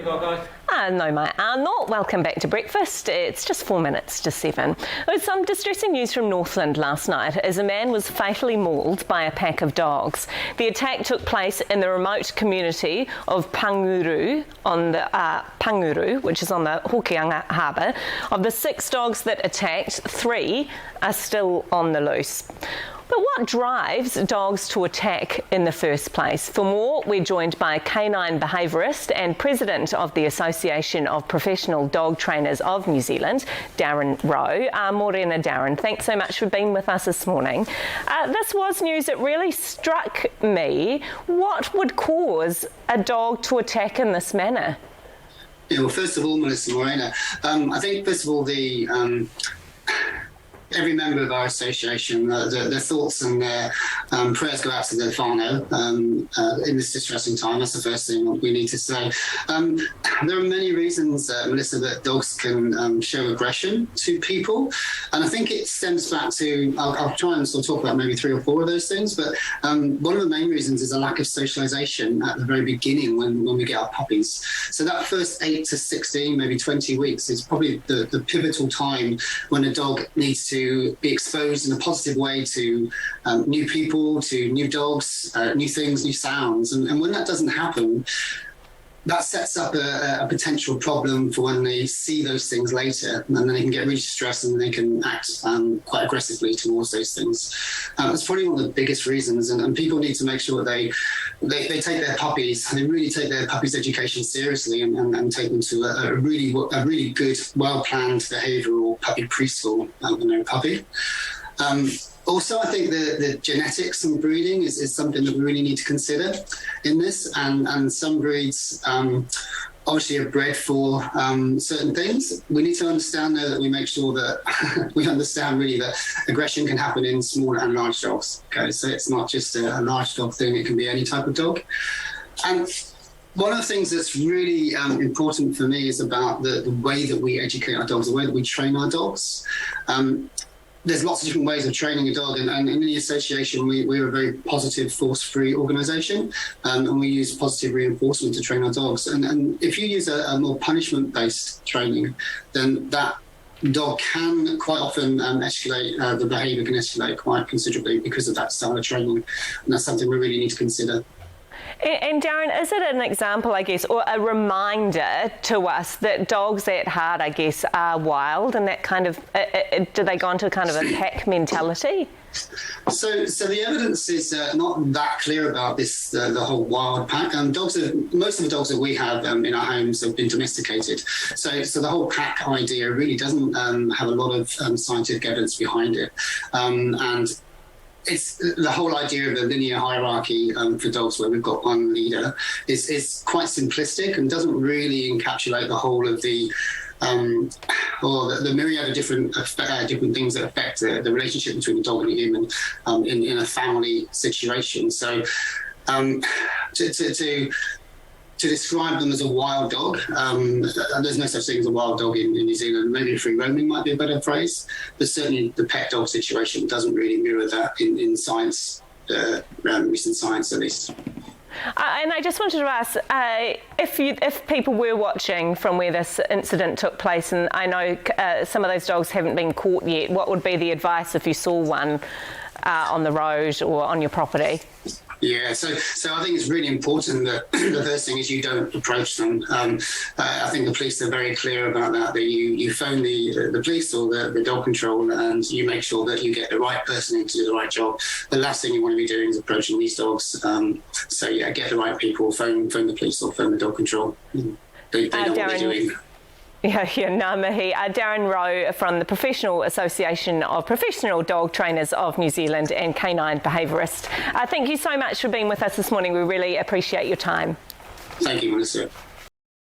No, mai anō. Welcome back to breakfast. It's just 4 minutes to 7. There was some distressing news from Northland last night as a man was fatally mauled by a pack of dogs. The attack took place in the remote community of Panguru, which is on the Hokianga Harbour. Of the 6 dogs that attacked, 3 are still on the loose. But what drives dogs to attack in the first place? For more, we're joined by canine behaviourist and president of the Association of Professional Dog Trainers of New Zealand, Darren Rowe. Morena, Darren, thanks so much for being with us this morning. This was news that really struck me. What would cause a dog to attack in this manner? Yeah, well, first of all, Melissa, Morena, I think, first of all, every member of our association, their thoughts and their prayers go out to the whānau in this distressing time. That's the first thing we need to say. There are many reasons, Melissa, that dogs can show aggression to people. And I think it stems back to, I'll try and sort of talk about maybe 3 or 4 of those things, but one of the main reasons is a lack of socialisation at the very beginning when we get our puppies. So that first 8 to 16, maybe 20 weeks is probably the pivotal time when a dog needs to be exposed in a positive way to new people, to new dogs, new things, new sounds. And when that doesn't happen, that sets up a potential problem for when they see those things later, and then they can get really stressed and they can act quite aggressively towards those things. That's probably one of the biggest reasons, and people need to make sure they take their puppies, they really take their puppies' education seriously and take them to a really good, well-planned behavioural puppy preschool when they're a puppy. Also, I think the genetics and breeding is something that we really need to consider in this. And some breeds obviously are bred for certain things. We need to understand, though, that we make sure that we understand really that aggression can happen in small and large dogs. Okay, so it's not just a large dog thing. It can be any type of dog. And one of the things that's really important for me is about the way that we educate our dogs, the way that we train our dogs. There's lots of different ways of training a dog, and in the association, we're a very positive, force-free organisation, and we use positive reinforcement to train our dogs. And if you use a more punishment-based training, then that dog can quite often escalate, the behaviour can escalate quite considerably because of that style of training, and that's something we really need to consider. And Darren, is it an example, I guess, or a reminder to us that dogs at heart, I guess, are wild, and that kind of, do they go into kind of a pack mentality? So the evidence is not that clear about this, the whole wild pack. Most of the dogs that we have in our homes have been domesticated. So the whole pack idea really doesn't have a lot of scientific evidence behind it. And it's the whole idea of a linear hierarchy for dogs where we've got one leader is quite simplistic and doesn't really encapsulate the whole of the myriad of different things that affect the relationship between a dog and a human in a family situation. So to describe them as a wild dog, there's no such thing as a wild dog in New Zealand. Maybe free roaming might be a better phrase, but certainly the pet dog situation doesn't really mirror that in science, recent science at least. And I just wanted to ask, if people were watching from where this incident took place, and I know some of those dogs haven't been caught yet, what would be the advice if you saw one on the road or on your property? Yeah, so I think it's really important that the first thing is you don't approach them. I think the police are very clear about that you phone the police or the dog control, and you make sure that you get the right person in to do the right job. The last thing you want to be doing is approaching these dogs. So yeah, get the right people, phone the police or phone the dog control. They know what they're doing. Yeah, ngā mihi. Darren Rowe from the Professional Association of Professional Dog Trainers of New Zealand and canine behaviourist. Thank you so much for being with us this morning. We really appreciate your time. Thank you, Melissa.